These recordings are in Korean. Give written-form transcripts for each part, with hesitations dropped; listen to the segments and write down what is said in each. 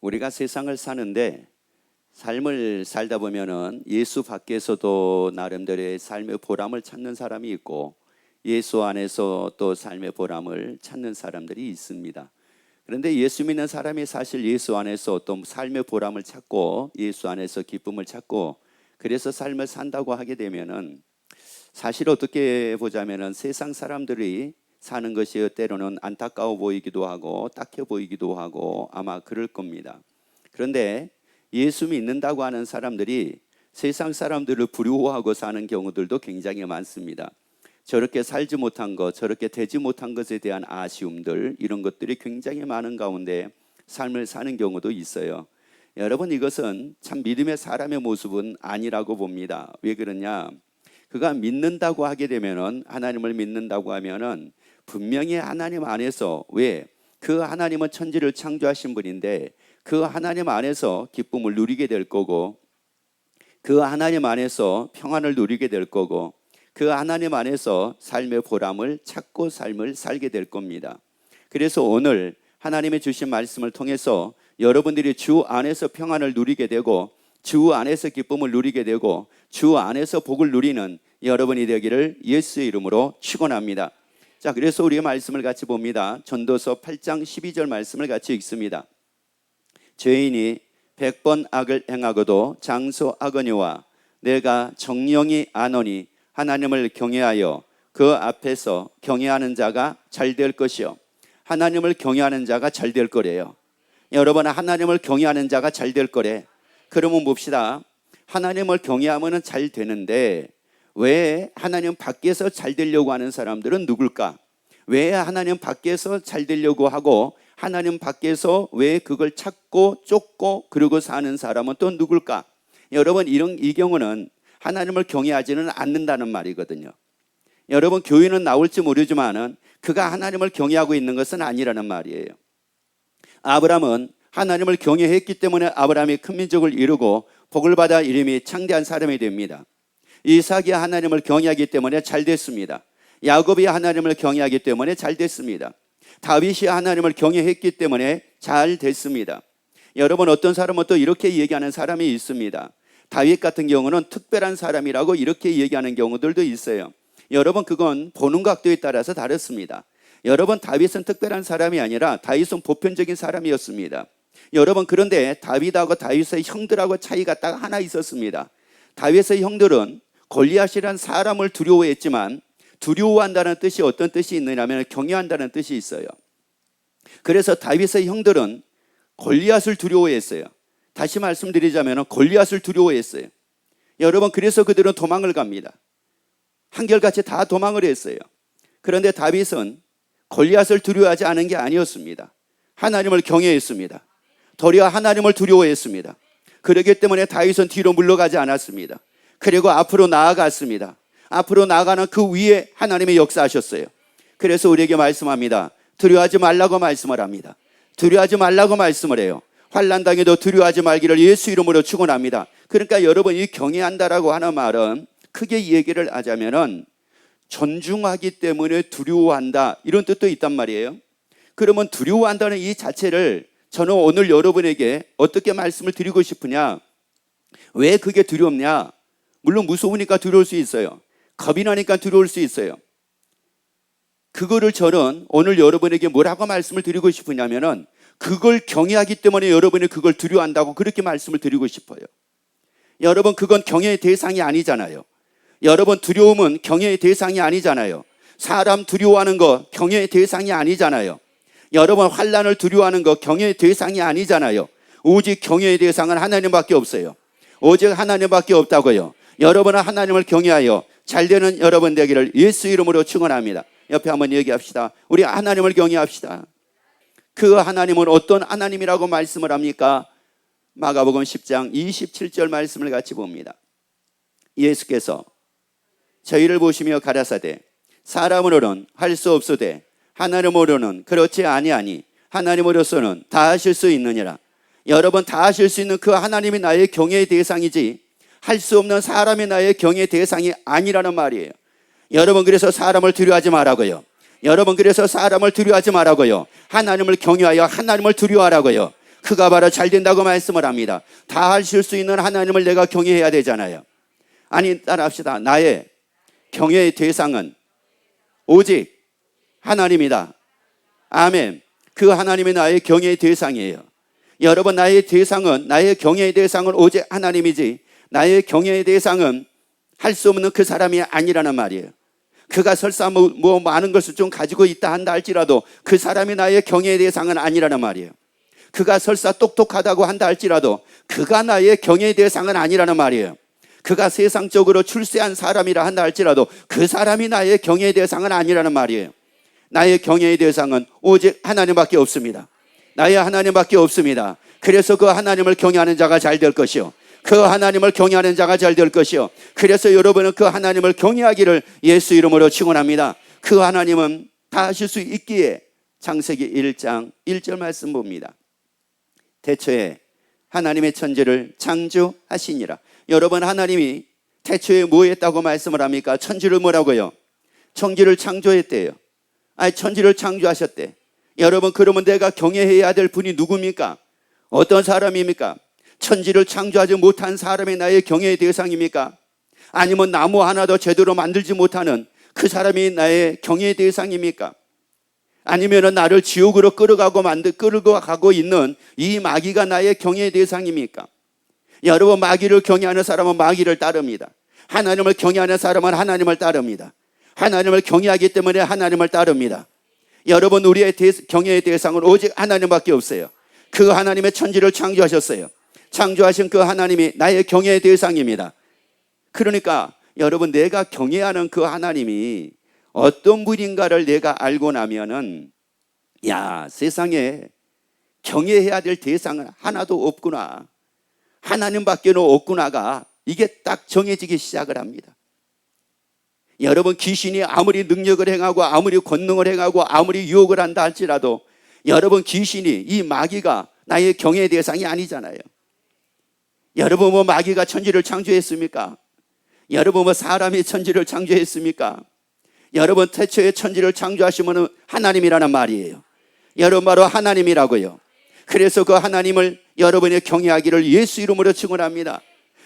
우리가 세상을 사는데 삶을 살다 보면은 예수 밖에서도 나름대로의 삶의 보람을 찾는 사람이 있고 예수 안에서 또 삶의 보람을 찾는 사람들이 있습니다. 그런데 예수 믿는 사람이 사실 예수 안에서 또 삶의 보람을 찾고 예수 안에서 기쁨을 찾고 그래서 삶을 산다고 하게 되면은 사실 어떻게 보자면은 세상 사람들이 사는 것이 때로는 안타까워 보이기도 하고 딱해 보이기도 하고 아마 그럴 겁니다. 그런데 예수 믿는다고 하는 사람들이 세상 사람들을 부러워하고 사는 경우들도 굉장히 많습니다. 저렇게 살지 못한 것, 저렇게 되지 못한 것에 대한 아쉬움들, 이런 것들이 굉장히 많은 가운데 삶을 사는 경우도 있어요. 여러분, 이것은 참 믿음의 사람의 모습은 아니라고 봅니다. 왜 그러냐? 그가 믿는다고 하게 되면은, 하나님을 믿는다고 하면은 분명히 하나님 안에서, 왜? 그 하나님은 천지를 창조하신 분인데 그 하나님 안에서 기쁨을 누리게 될 거고, 그 하나님 안에서 평안을 누리게 될 거고, 그 하나님 안에서 삶의 보람을 찾고 삶을 살게 될 겁니다. 그래서 오늘 하나님의 주신 말씀을 통해서 여러분들이 주 안에서 평안을 누리게 되고 주 안에서 기쁨을 누리게 되고 주 안에서 복을 누리는 여러분이 되기를 예수의 이름으로 축원합니다. 자, 그래서 우리의 말씀을 같이 봅니다. 전도서 8장 12절 말씀을 같이 읽습니다. 죄인이 100번 악을 행하고도 장수하거니와 내가 정령이 아노니 하나님을 경외하여 그 앞에서 경외하는 자가 잘 될 것이요. 하나님을 경외하는 자가 잘 될 거래요. 여러분, 하나님을 경외하는 자가 잘 될 거래. 그러면 봅시다. 하나님을 경외하면 잘 되는데 왜 하나님 밖에서 잘 되려고 하는 사람들은 누굴까? 왜 하나님 밖에서 잘 되려고 하고 하나님 밖에서 왜 그걸 찾고 쫓고 그러고 사는 사람은 또 누굴까? 여러분, 이 경우는 하나님을 경외하지는 않는다는 말이거든요. 여러분, 교회는 나올지 모르지만은 그가 하나님을 경외하고 있는 것은 아니라는 말이에요. 아브라함은 하나님을 경외했기 때문에 아브라함이 큰 민족을 이루고 복을 받아 이름이 창대한 사람이 됩니다. 이삭이 하나님을 경외하기 때문에 잘 됐습니다. 야곱이 하나님을 경외하기 때문에 잘 됐습니다. 다윗이 하나님을 경외했기 때문에 잘 됐습니다. 여러분, 어떤 사람은 또 이렇게 얘기하는 사람이 있습니다. 다윗 같은 경우는 특별한 사람이라고 이렇게 얘기하는 경우들도 있어요. 여러분, 그건 보는 각도에 따라서 다릅니다. 여러분, 다윗은 특별한 사람이 아니라 다윗은 보편적인 사람이었습니다. 여러분, 그런데 다윗하고 다윗의 형들하고 차이가 딱 하나 있었습니다. 다윗의 형들은 골리앗이라는 사람을 두려워했지만 두려워한다는 뜻이 어떤 뜻이 있느냐면 경외한다는 뜻이 있어요. 그래서 다윗의 형들은 골리앗을 두려워했어요. 다시 말씀드리자면 골리앗을 두려워했어요. 여러분, 그래서 그들은 도망을 갑니다. 한결같이 다 도망을 했어요. 그런데 다윗은 골리앗을 두려워하지 않은 게 아니었습니다. 하나님을 경외했습니다. 도리어 하나님을 두려워했습니다. 그렇기 때문에 다윗은 뒤로 물러가지 않았습니다. 그리고 앞으로 나아갔습니다. 앞으로 나아가는 그 위에 하나님의 역사하셨어요. 그래서 우리에게 말씀합니다. 두려워하지 말라고 말씀을 합니다. 두려워하지 말라고 말씀을 해요. 환난 당에도 두려워하지 말기를 예수 이름으로 축원합니다. 그러니까 여러분, 이 경외한다라고 하는 말은 크게 얘기를 하자면은 존중하기 때문에 두려워한다, 이런 뜻도 있단 말이에요. 그러면 두려워한다는 이 자체를 저는 오늘 여러분에게 어떻게 말씀을 드리고 싶으냐? 왜 그게 두렵냐? 물론 무서우니까 두려울 수 있어요. 겁이 나니까 두려울 수 있어요. 그거를 저는 오늘 여러분에게 뭐라고 말씀을 드리고 싶으냐면은 그걸 경외하기 때문에 여러분이 그걸 두려워한다고 그렇게 말씀을 드리고 싶어요. 여러분, 그건 경외의 대상이 아니잖아요. 여러분, 두려움은 경외의 대상이 아니잖아요. 사람 두려워하는 거 경외의 대상이 아니잖아요. 여러분, 환난을 두려워하는 거 경외의 대상이 아니잖아요. 오직 경외의 대상은 하나님밖에 없어요. 오직 하나님밖에 없다고요. 여러분은 하나님을 경외하여 잘되는 여러분 되기를 예수 이름으로 축원합니다. 옆에 한번 얘기합시다. 우리 하나님을 경외합시다. 그 하나님은 어떤 하나님이라고 말씀을 합니까? 마가복음 10장 27절 말씀을 같이 봅니다. 예수께서 저희를 보시며 가라사대 사람으로는 할 수 없으되 하나님으로는 그렇지 아니하니 하나님으로서는 다 하실 수 있느니라. 여러분, 다 하실 수 있는 그 하나님이 나의 경외의 대상이지 할 수 없는 사람이 나의 경외의 대상이 아니라는 말이에요. 여러분, 그래서 사람을 두려워하지 말라고요. 여러분, 그래서 사람을 두려워하지 말라고요. 하나님을 경외하여 하나님을 두려워하라고요. 그가 바로 잘 된다고 말씀을 합니다. 다 하실 수 있는 하나님을 내가 경외해야 되잖아요. 아니, 따라합시다. 나의 경외의 대상은 오직 하나님이다. 아멘. 그 하나님이 나의 경외의 대상이에요. 여러분, 나의 경외의 대상은 오직 하나님이지, 나의 경외의 대상은 할 수 없는 그 사람이 아니라는 말이에요. 그가 설사 뭐 많은 것을 좀 가지고 있다 한다 할지라도 그 사람이 나의 경외의 대상은 아니라는 말이에요. 그가 설사 똑똑하다고 한다 할지라도 그가 나의 경외의 대상은 아니라는 말이에요. 그가 세상적으로 출세한 사람이라 한다 할지라도 그 사람이 나의 경외의 대상은 아니라는 말이에요. 나의 경외의 대상은 오직 하나님밖에 없습니다. 나의 하나님밖에 없습니다. 그래서 그 하나님을 경외하는 자가 잘 될 것이요, 그 하나님을 경외하는 자가 잘 될 것이요. 그래서 여러분은 그 하나님을 경외하기를 예수 이름으로 축원합니다. 그 하나님은 다 하실 수 있기에 창세기 1장 1절 말씀 봅니다. 태초에 하나님의 천지를 창조하시니라. 여러분, 하나님이 태초에 뭐 했다고 말씀을 합니까? 천지를 뭐라고요? 천지를 창조했대요. 아니, 천지를 창조하셨대. 여러분, 그러면 내가 경외해야 될 분이 누굽니까? 어떤 사람입니까? 천지를 창조하지 못한 사람이 나의 경외의 대상입니까? 아니면 나무 하나도 제대로 만들지 못하는 그 사람이 나의 경외의 대상입니까? 아니면 나를 지옥으로 끌고 가고 있는 이 마귀가 나의 경외의 대상입니까? 여러분, 마귀를 경외하는 사람은 마귀를 따릅니다. 하나님을 경외하는 사람은 하나님을 따릅니다. 하나님을 경외하기 때문에 하나님을 따릅니다. 여러분, 우리의 경외의 대상은 오직 하나님밖에 없어요. 그 하나님의 천지를 창조하셨어요. 창조하신 그 하나님이 나의 경외의 대상입니다. 그러니까 여러분, 내가 경외하는 그 하나님이 어떤 분인가를 내가 알고 나면은, 야, 세상에 경외해야 될 대상은 하나도 없구나, 하나님밖에는 없구나가 이게 딱 정해지기 시작을 합니다. 여러분, 귀신이 아무리 능력을 행하고 아무리 권능을 행하고 아무리 유혹을 한다 할지라도 여러분, 귀신이, 이 마귀가 나의 경외의 대상이 아니잖아요. 여러분, 뭐 마귀가 천지를 창조했습니까? 여러분, 뭐 사람이 천지를 창조했습니까? 여러분, 태초에 천지를 창조하시면 하나님이라는 말이에요. 여러분, 바로 하나님이라고요. 그래서 그 하나님을 여러분의 경외하기를 예수 이름으로 축원합니다.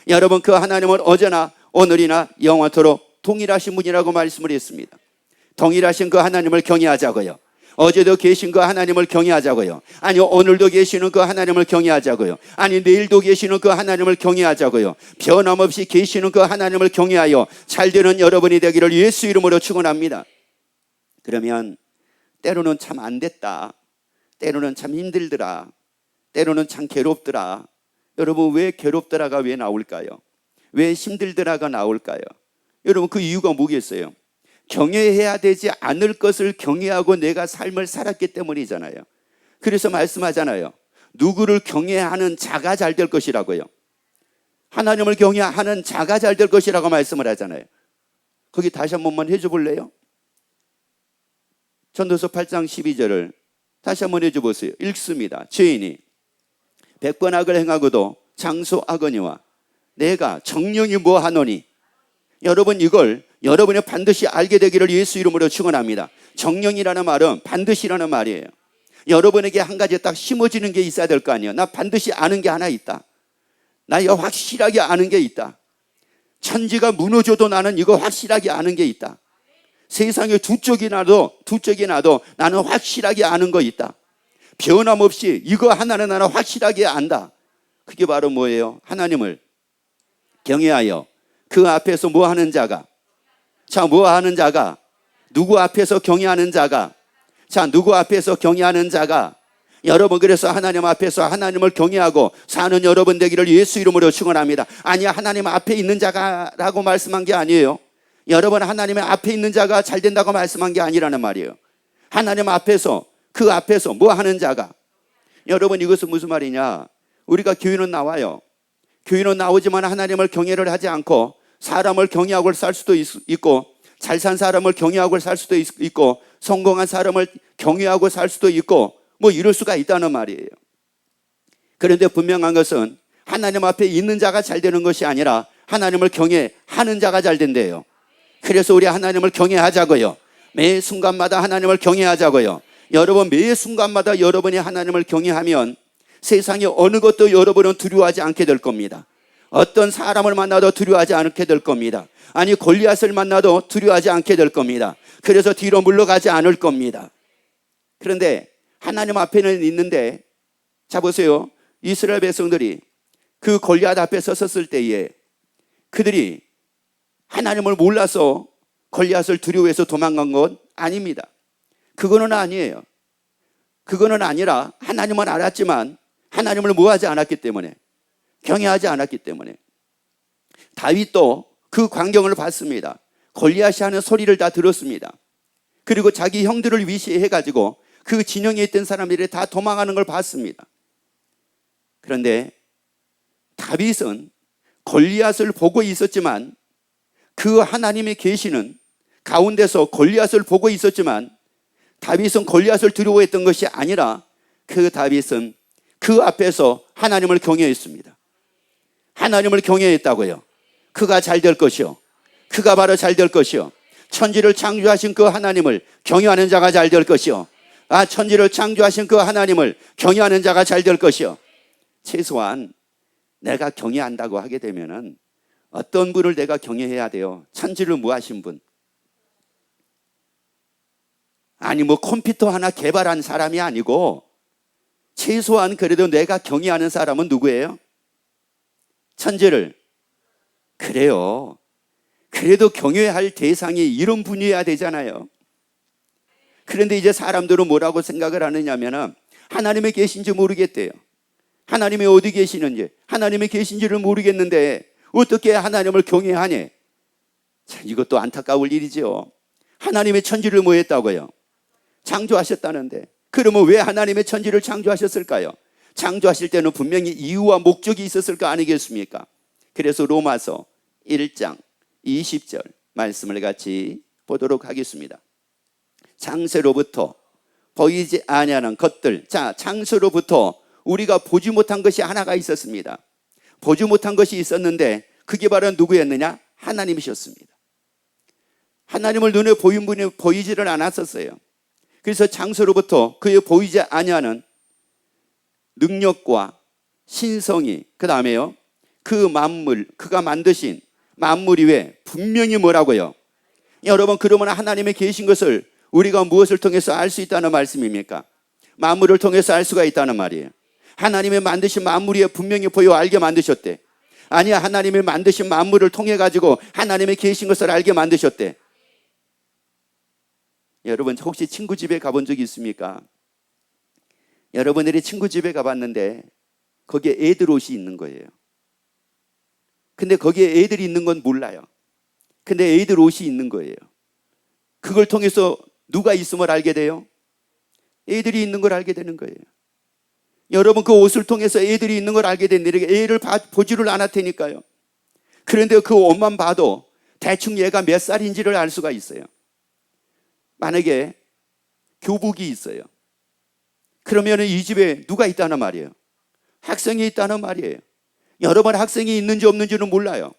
여러분, 그 하나님은 어제나 오늘이나 영원토록 동일하신 분이라고 말씀을 했습니다. 동일하신 그 하나님을 경외하자고요. 어제도 계신 그 하나님을 경외하자고요. 아니, 오늘도 계시는 그 하나님을 경외하자고요. 아니, 내일도 계시는 그 하나님을 경외하자고요. 변함없이 계시는 그 하나님을 경외하여 잘되는 여러분이 되기를 예수 이름으로 축원합니다. 그러면 때로는 참 안 됐다, 때로는 참 힘들더라, 때로는 참 괴롭더라. 여러분, 왜 괴롭더라가 왜 나올까요? 왜 힘들더라가 나올까요? 여러분, 그 이유가 뭐겠어요? 경외해야 되지 않을 것을 경외하고 내가 삶을 살았기 때문이잖아요. 그래서 말씀하잖아요. 누구를 경외하는 자가 잘 될 것이라고요. 하나님을 경외하는 자가 잘 될 것이라고 말씀을 하잖아요. 거기 다시 한 번만 해줘 볼래요? 전도서 8장 12절을 다시 한번 해줘 보세요. 읽습니다. 죄인이 100번 악을 행하고도 장수하거니와 내가 정령이 뭐하노니. 여러분, 이걸 여러분이 반드시 알게 되기를 예수 이름으로 축원합니다. 정령이라는 말은 반드시라는 말이에요. 여러분에게 한 가지 딱 심어지는 게 있어야 될 거 아니에요. 나 반드시 아는 게 하나 있다. 나 이거 확실하게 아는 게 있다. 천지가 무너져도 나는 이거 확실하게 아는 게 있다. 세상에 두 쪽이 나도 나는 확실하게 아는 거 있다. 변함없이 이거 하나는 나는 확실하게 안다. 그게 바로 뭐예요? 하나님을 경외하여 그 앞에서 뭐 하는 자가, 자, 뭐 하는 자가, 누구 앞에서 경외하는 자가, 자, 누구 앞에서 경외하는 자가, 여러분, 그래서 하나님 앞에서 하나님을 경외하고 사는 여러분 되기를 예수 이름으로 축원합니다. 아니, 하나님 앞에 있는 자가라고 말씀한 게 아니에요. 여러분, 하나님의 앞에 있는 자가 잘 된다고 말씀한 게 아니라는 말이에요. 하나님 앞에서, 그 앞에서 뭐 하는 자가. 여러분, 이것은 무슨 말이냐? 우리가 교회는 나와요. 교회는 나오지만 하나님을 경외를 하지 않고 사람을 경외하고 살 수도 있고, 잘 산 사람을 경외하고 살 수도 있고, 성공한 사람을 경외하고 살 수도 있고, 뭐 이럴 수가 있다는 말이에요. 그런데 분명한 것은 하나님 앞에 있는 자가 잘 되는 것이 아니라 하나님을 경외하는 자가 잘 된대요. 그래서 우리 하나님을 경외하자고요. 매 순간마다 하나님을 경외하자고요. 여러분, 매 순간마다 여러분이 하나님을 경외하면 세상에 어느 것도 여러분은 두려워하지 않게 될 겁니다. 어떤 사람을 만나도 두려워하지 않게 될 겁니다. 아니 골리앗을 만나도 두려워하지 않게 될 겁니다. 그래서 뒤로 물러가지 않을 겁니다. 그런데 하나님 앞에는 있는데, 자 보세요. 이스라엘 백성들이 그 골리앗 앞에 섰을 때에 그들이 하나님을 몰라서 골리앗을 두려워해서 도망간 건 아닙니다. 그거는 아니에요. 그거는 아니라 하나님은 알았지만 하나님을 뭐하지 않았기 때문에, 경외하지 않았기 때문에. 다윗도 그 광경을 봤습니다. 골리앗이 하는 소리를 다 들었습니다. 그리고 자기 형들을 위시해가지고 그 진영에 있던 사람들이 다 도망가는 걸 봤습니다. 그런데 다윗은 골리앗을 보고 있었지만, 그 하나님의 계시는 가운데서 골리앗을 보고 있었지만 다윗은 골리앗을 두려워했던 것이 아니라 그 다윗은 그 앞에서 하나님을 경외했습니다. 하나님을 경외했다고요. 그가 잘 될 것이요, 그가 바로 잘 될 것이요, 천지를 창조하신 그 하나님을 경외하는 자가 잘 될 것이요, 천지를 창조하신 그 하나님을 경외하는 자가 잘 될 것이요. 최소한 내가 경외한다고 하게 되면은 어떤 분을 내가 경외해야 돼요? 천지를 무하신 분. 아니 뭐 컴퓨터 하나 개발한 사람이 아니고, 최소한 그래도 내가 경외하는 사람은 누구예요? 천지를. 그래요. 그래도 경외할 대상이 이런 분이어야 되잖아요. 그런데 이제 사람들은 뭐라고 생각을 하느냐면 하나님이 계신지 모르겠대요. 하나님이 어디 계시는지, 하나님이 계신지를 모르겠는데 어떻게 하나님을 경외하니? 자, 이것도 안타까울 일이죠. 하나님의 천지를 뭐 했다고요? 창조하셨다는데, 그러면 왜 하나님의 천지를 창조하셨을까요? 창조하실 때는 분명히 이유와 목적이 있었을 거 아니겠습니까? 그래서 로마서 1장 20절 말씀을 같이 보도록 하겠습니다. 창세로부터 보이지 아니하는 것들. 자, 창세로부터 우리가 보지 못한 것이 하나가 있었습니다. 보지 못한 것이 있었는데 그게 바로 누구였느냐? 하나님이셨습니다. 하나님을 눈에 보인 분이 보이지를 않았었어요. 그래서 창세로부터 그의 보이지 아니하는 능력과 신성이, 그 다음에요, 그 만물, 그가 만드신 만물이 왜 분명히 뭐라고요? 여러분, 그러면 하나님이 계신 것을 우리가 무엇을 통해서 알 수 있다는 말씀입니까? 만물을 통해서 알 수가 있다는 말이에요. 하나님의 만드신 만물이 분명히 보여 알게 만드셨대. 아니야, 하나님이 만드신 만물을 통해 가지고 하나님의 계신 것을 알게 만드셨대. 여러분, 혹시 친구 집에 가본 적이 있습니까? 여러분들이 친구 집에 가봤는데 거기에 애들 옷이 있는 거예요. 근데 거기에 애들이 있는 건 몰라요. 근데 애들 옷이 있는 거예요. 그걸 통해서 누가 있음을 알게 돼요? 애들이 있는 걸 알게 되는 거예요. 여러분, 그 옷을 통해서 애들이 있는 걸 알게 되는데 애를 보지를 않았다니까요. 그런데 그 옷만 봐도 대충 얘가 몇 살인지를 알 수가 있어요. 만약에 교복이 있어요. 그러면 이 집에 누가 있다는 말이에요? 학생이 있다는 말이에요. 여러분, 학생이 있는지 없는지는 몰라요.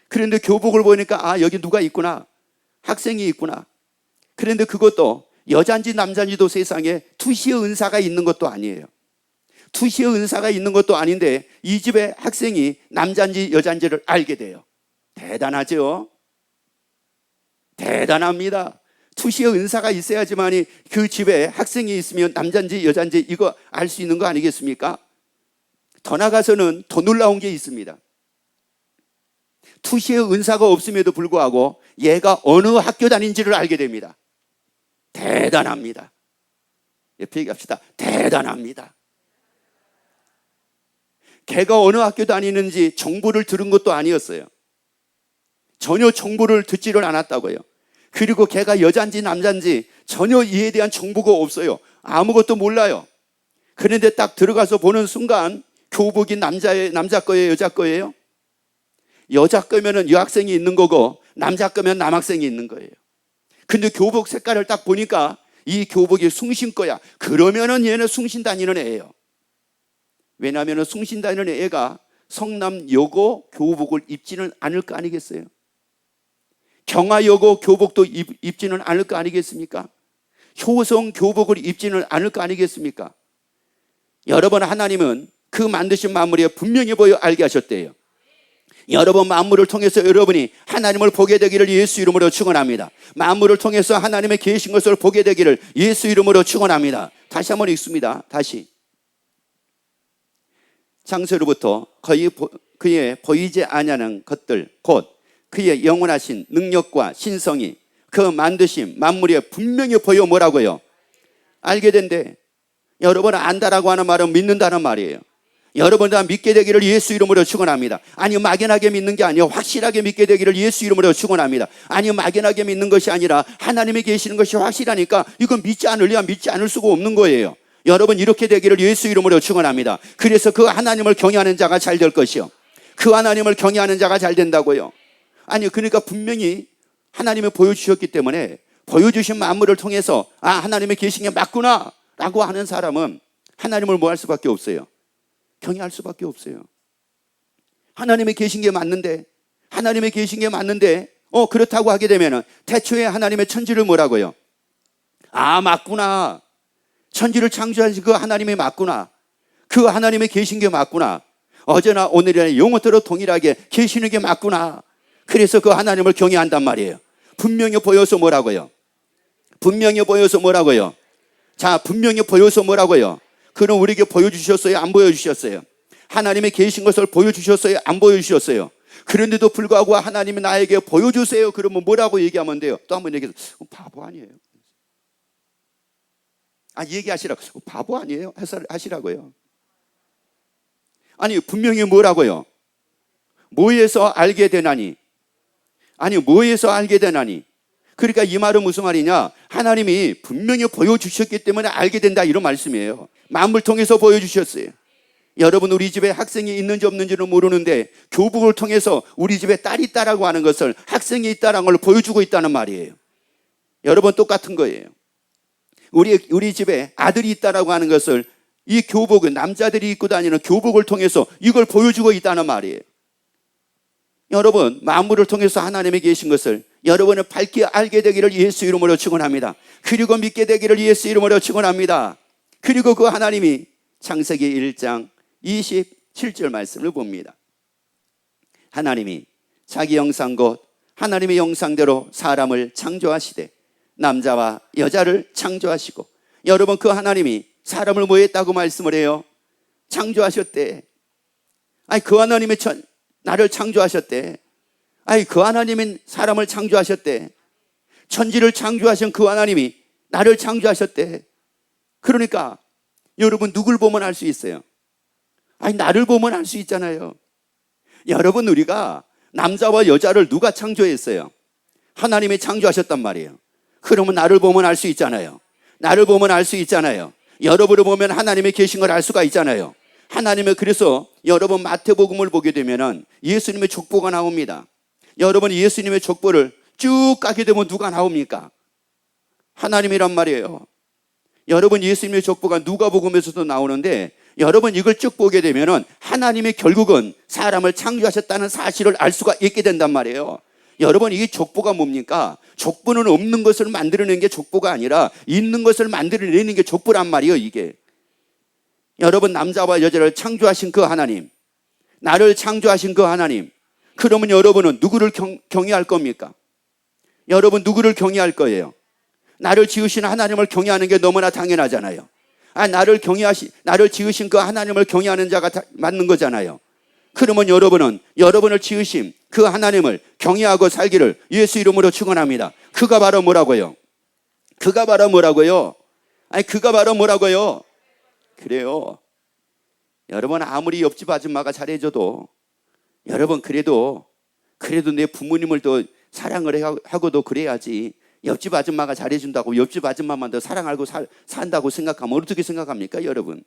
그런데 교복을 보니까 여기 누가 있구나, 학생이 있구나. 그런데 그것도 여잔지 남잔지도 세상에 투시의 은사가 있는 것도 아니에요. 투시의 은사가 있는 것도 아닌데 이 집에 학생이 남잔지 여잔지를 알게 돼요. 대단하죠? 대단합니다. 투시의 은사가 있어야지만이 그 집에 학생이 있으면 남잔지 여잔지 이거 알 수 있는 거 아니겠습니까? 더 나가서는 더 놀라운 게 있습니다. 투시의 은사가 없음에도 불구하고 얘가 어느 학교 다닌지를 알게 됩니다. 대단합니다. 옆에 얘기합시다. 대단합니다. 걔가 어느 학교 다니는지 정보를 들은 것도 아니었어요. 전혀 정보를 듣지를 않았다고요. 그리고 걔가 여잔지 남잔지 전혀 이에 대한 정보가 없어요. 아무것도 몰라요. 그런데 딱 들어가서 보는 순간 교복이 남자 거예요, 여자 거예요? 여자 거면은 여학생이 있는 거고 남자 거면 남학생이 있는 거예요. 근데 교복 색깔을 딱 보니까 이 교복이 숭신 거야. 그러면은 얘는 숭신 다니는 애예요. 왜냐하면 숭신 다니는 애가 성남여고 교복을 입지는 않을 거 아니겠어요? 경화여고 교복도 입지는 않을 거 아니겠습니까? 효성 교복을 입지는 않을 거 아니겠습니까? 여러분, 하나님은 그 만드신 만물이 분명히 보여 알게 하셨대요. 여러분 만물을 통해서 여러분이 하나님을 보게 되기를 예수 이름으로 축원합니다. 만물을 통해서 하나님의 계신 것을 보게 되기를 예수 이름으로 축원합니다. 다시 한번 읽습니다. 다시. 창세로부터 그의 보이지 아니하는 것들 곧 그의 영원하신 능력과 신성이 그 만드신 만물에 분명히 보여 뭐라고요? 알게 된대. 여러분 안다라고 하는 말은 믿는다는 말이에요. 여러분 다 믿게 되기를 예수 이름으로 축원합니다. 아니 막연하게 믿는 게 아니요 확실하게 믿게 되기를 예수 이름으로 축원합니다. 아니 막연하게 믿는 것이 아니라 하나님이 계시는 것이 확실하니까 이건 믿지 않으려면 믿지 않을 수가 없는 거예요. 여러분 이렇게 되기를 예수 이름으로 축원합니다. 그래서 그 하나님을 경외하는 자가 잘 될 것이요. 그 하나님을 경외하는 자가 잘 된다고요. 아니 그러니까 분명히 하나님이 보여주셨기 때문에 보여주신 만물을 통해서 아 하나님이 계신 게 맞구나 라고 하는 사람은 하나님을 뭐 할 수밖에 없어요? 경외할 수밖에 없어요. 하나님이 계신 게 맞는데 하나님이 계신 게 맞는데 그렇다고 하게 되면 태초에 하나님의 천지를 뭐라고요? 아 맞구나. 천지를 창조하신 그 하나님이 맞구나. 그 하나님이 계신 게 맞구나. 어제나 오늘이나 영원토록 동일하게 계시는 게 맞구나. 그래서 그 하나님을 경외한단 말이에요. 분명히 보여서 뭐라고요? 분명히 보여서 뭐라고요? 자, 분명히 보여서 뭐라고요? 그는 우리에게 보여주셨어요? 안 보여주셨어요? 하나님이 계신 것을 보여주셨어요? 안 보여주셨어요? 그런데도 불구하고 하나님이 나에게 보여주세요. 그러면 뭐라고 얘기하면 돼요? 또 한 번 얘기해서 바보 아니에요? 얘기하시라고. 바보 아니에요? 하시라고요. 아니 분명히 뭐라고요? 뭐에서 알게 되나니? 아니 뭐에서 알게 되나니? 그러니까 이 말은 무슨 말이냐? 하나님이 분명히 보여주셨기 때문에 알게 된다 이런 말씀이에요. 만물 통해서 보여주셨어요. 여러분 우리 집에 학생이 있는지 없는지는 모르는데 교복을 통해서 우리 집에 딸이 있다라고 하는 것을 학생이 있다라는 걸 보여주고 있다는 말이에요. 여러분 똑같은 거예요. 우리 집에 아들이 있다라고 하는 것을 이 교복은 남자들이 입고 다니는 교복을 통해서 이걸 보여주고 있다는 말이에요. 여러분 만물을 통해서 하나님이 계신 것을 여러분은 밝게 알게 되기를 예수 이름으로 축원합니다. 그리고 믿게 되기를 예수 이름으로 축원합니다. 그리고 그 하나님이 창세기 1장 27절 말씀을 봅니다. 하나님이 자기 형상 곧 하나님의 형상대로 사람을 창조하시되 남자와 여자를 창조하시고 여러분 그 하나님이 사람을 뭐 했다고 말씀을 해요? 창조하셨대. 그 하나님이 나를 창조하셨대. 그 하나님이 사람을 창조하셨대. 천지를 창조하신 그 하나님이 나를 창조하셨대. 그러니까 여러분 누굴 보면 알 수 있어요? 나를 보면 알 수 있잖아요. 여러분 우리가 남자와 여자를 누가 창조했어요? 하나님이 창조하셨단 말이에요. 그러면 나를 보면 알 수 있잖아요. 나를 보면 알 수 있잖아요. 여러분을 보면 하나님이 계신 걸 알 수가 있잖아요. 하나님의 그래서 여러분 마태복음을 보게 되면은 예수님의 족보가 나옵니다. 여러분 예수님의 족보를 쭉 가게 되면 누가 나옵니까? 하나님이란 말이에요. 여러분 예수님의 족보가 누가복음에서도 나오는데 여러분 이걸 쭉 보게 되면은 하나님이 결국은 사람을 창조하셨다는 사실을 알 수가 있게 된단 말이에요. 여러분 이 족보가 뭡니까? 족보는 없는 것을 만들어내는 게 족보가 아니라 있는 것을 만들어내는 게 족보란 말이에요. 이게 여러분 남자와 여자를 창조하신 그 하나님, 나를 창조하신 그 하나님, 그러면 여러분은 누구를 경외할 겁니까? 여러분 누구를 경외할 거예요? 나를 지으신 하나님을 경외하는 게 너무나 당연하잖아요. 나를 지으신 그 하나님을 경외하는 자가 맞는 거잖아요. 그러면 여러분을 지으신 그 하나님을 경외하고 살기를 예수 이름으로 축원합니다. 그가 바로 뭐라고요? 그가 바로 뭐라고요? 그래요. 여러분 아무리 옆집 아줌마가 잘해줘도 여러분 그래도 내 부모님을 더 사랑을 하고도 그래야지 옆집 아줌마가 잘해준다고 옆집 아줌마만 더 사랑하고 산다고 생각하면 어떻게 생각합니까 여러분?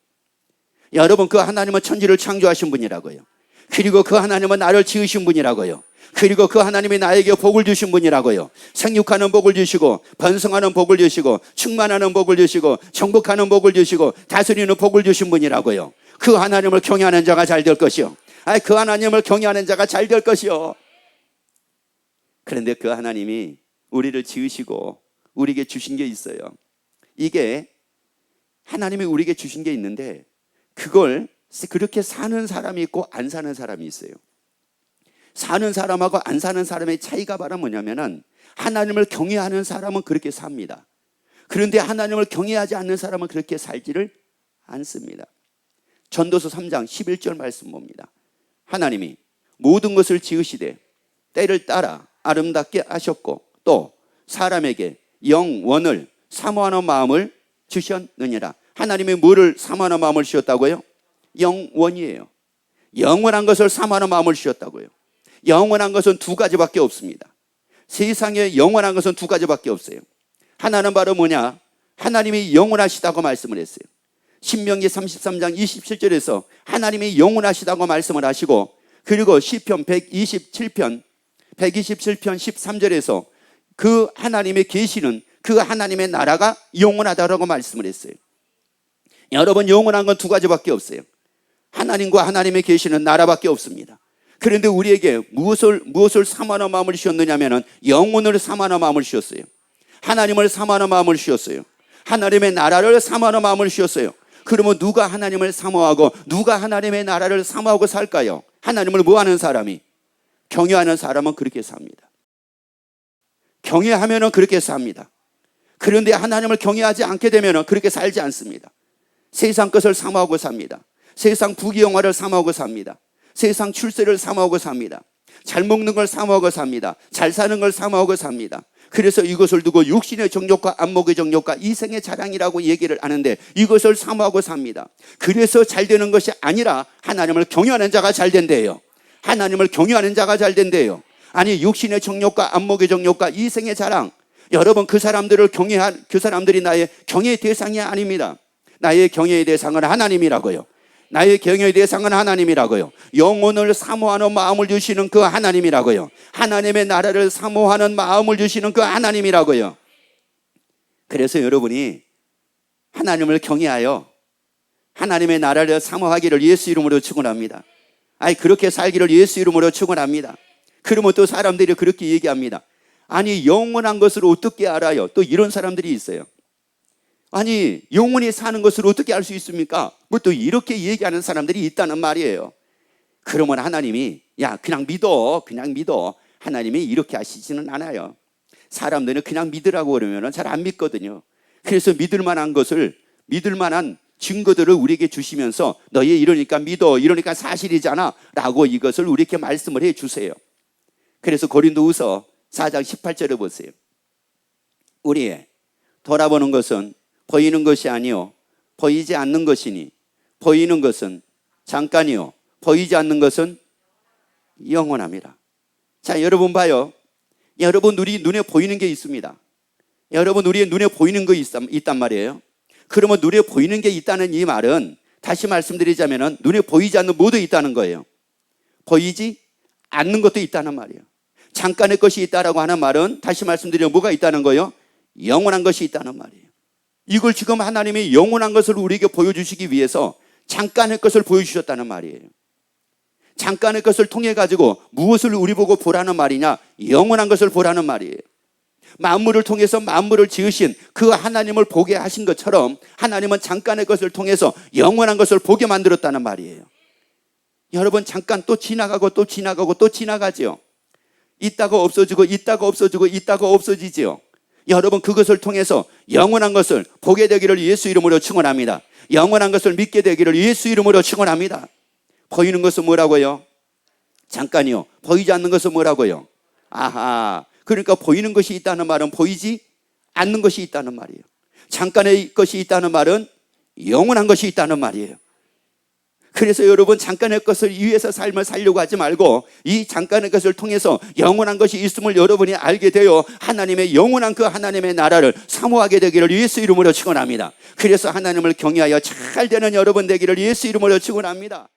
여러분 그 하나님은 천지를 창조하신 분이라고요. 그리고 그 하나님은 나를 지으신 분이라고요. 그리고 그 하나님이 나에게 복을 주신 분이라고요. 생육하는 복을 주시고 번성하는 복을 주시고 충만하는 복을 주시고 정복하는 복을 주시고 다스리는 복을 주신 분이라고요. 그 하나님을 경외하는 자가 잘 될 것이요. 그 하나님을 경외하는 자가 잘 될 것이요. 그런데 그 하나님이 우리를 지으시고 우리에게 주신 게 있어요. 이게 하나님이 우리에게 주신 게 있는데 그걸 그렇게 사는 사람이 있고 안 사는 사람이 있어요. 사는 사람하고 안 사는 사람의 차이가 바로 뭐냐면은 하나님을 경외하는 사람은 그렇게 삽니다. 그런데 하나님을 경외하지 않는 사람은 그렇게 살지를 않습니다. 전도서 3장 11절 말씀 봅니다. 하나님이 모든 것을 지으시되 때를 따라 아름답게 하셨고 또 사람에게 영원을 사모하는 마음을 주셨느니라. 하나님이 뭐를 사모하는 마음을 주셨다고요? 영원이에요. 영원한 것을 사모하는 마음을 주셨다고요. 영원한 것은 두 가지밖에 없습니다. 세상에 영원한 것은 두 가지밖에 없어요. 하나는 바로 뭐냐? 하나님이 영원하시다고 말씀을 했어요. 신명기 33장 27절에서 하나님이 영원하시다고 말씀을 하시고, 그리고 시편 127편 13절에서 그 하나님의 계시는 그 하나님의 나라가 영원하다라고 말씀을 했어요. 여러분, 영원한 건 두 가지밖에 없어요. 하나님과 하나님의 계시는 나라밖에 없습니다. 그런데 우리에게 무엇을 사모하는 마음을 주셨느냐면은 영혼을 사모하는 마음을 주셨어요. 하나님을 사모하는 마음을 주셨어요. 하나님의 나라를 사모하는 마음을 주셨어요. 그러면 누가 하나님을 사모하고 누가 하나님의 나라를 사모하고 살까요? 하나님을 뭐하는 사람이? 경외하는 사람은 그렇게 삽니다. 경외하면은 그렇게 삽니다. 그런데 하나님을 경외하지 않게 되면은 그렇게 살지 않습니다. 세상 것을 사모하고 삽니다. 세상 부귀영화를 사모하고 삽니다. 세상 출세를 사모하고 삽니다. 잘 먹는 걸 사모하고 삽니다. 잘 사는 걸 사모하고 삽니다. 그래서 이것을 두고 육신의 정욕과 안목의 정욕과 이생의 자랑이라고 얘기를 하는데 이것을 사모하고 삽니다. 그래서 잘 되는 것이 아니라 하나님을 경외하는 자가 잘 된대요. 하나님을 경외하는 자가 잘 된대요. 아니, 육신의 정욕과 안목의 정욕과 이생의 자랑, 여러분, 그 사람들이 나의 경외의 대상이 아닙니다. 나의 경외의 대상은 하나님이라고요. 나의 경외의 대상은 하나님이라고요. 영혼을 사모하는 마음을 주시는 그 하나님이라고요. 하나님의 나라를 사모하는 마음을 주시는 그 하나님이라고요. 그래서 여러분이 하나님을 경외하여 하나님의 나라를 사모하기를 예수 이름으로 축원합니다. 아니, 그렇게 살기를 예수 이름으로 축원합니다. 그러면 또 사람들이 그렇게 얘기합니다. 아니, 영원한 것을 어떻게 알아요? 또 이런 사람들이 있어요. 아니, 영원히 사는 것을 어떻게 알 수 있습니까? 뭐 또 이렇게 얘기하는 사람들이 있다는 말이에요. 그러면 하나님이 그냥 믿어. 하나님이 이렇게 하시지는 않아요. 사람들은 그냥 믿으라고 그러면 잘 안 믿거든요. 그래서 믿을 만한 증거들을 우리에게 주시면서 너희 이러니까 믿어, 이러니까 사실이잖아 라고 이것을 우리에게 말씀을 해 주세요. 그래서 고린도후서 4장 18절에 보세요. 우리의 돌아보는 것은 보이는 것이 아니요 보이지 않는 것이니 보이는 것은 잠깐이요 보이지 않는 것은 영원합니다. 자, 여러분 봐요. 여러분, 우리 눈에 보이는 게 있습니다. 여러분, 우리의 눈에 보이는 거 있단 말이에요. 그러면 눈에 보이는 게 있다는 이 말은, 다시 말씀드리자면 눈에 보이지 않는 뭐도 있다는 거예요. 보이지 않는 것도 있다는 말이에요. 잠깐의 것이 있다라고 하는 말은, 다시 말씀드리면 뭐가 있다는 거예요? 영원한 것이 있다는 말이에요. 이걸 지금 하나님이 영원한 것을 우리에게 보여주시기 위해서 잠깐의 것을 보여주셨다는 말이에요. 잠깐의 것을 통해 가지고 무엇을 우리 보고 보라는 말이냐? 영원한 것을 보라는 말이에요. 만물을 통해서 만물을 지으신 그 하나님을 보게 하신 것처럼 하나님은 잠깐의 것을 통해서 영원한 것을 보게 만들었다는 말이에요. 여러분, 잠깐 또 지나가고 또 지나가고 또 지나가죠. 있다가 없어지고 있다가 없어지고 있다가 없어지죠. 여러분, 그것을 통해서 영원한 것을 보게 되기를 예수 이름으로 축원합니다. 영원한 것을 믿게 되기를 예수 이름으로 축원합니다. 보이는 것은 뭐라고요? 잠깐이요. 보이지 않는 것은 뭐라고요? 아하. 그러니까 보이는 것이 있다는 말은 보이지 않는 것이 있다는 말이에요. 잠깐의 것이 있다는 말은 영원한 것이 있다는 말이에요. 그래서 여러분, 잠깐의 것을 위해서 삶을 살려고 하지 말고 이 잠깐의 것을 통해서 영원한 것이 있음을 여러분이 알게 되어 하나님의 영원한 그 하나님의 나라를 사모하게 되기를 예수 이름으로 축원합니다. 그래서 하나님을 경외하여 잘 되는 여러분 되기를 예수 이름으로 축원합니다.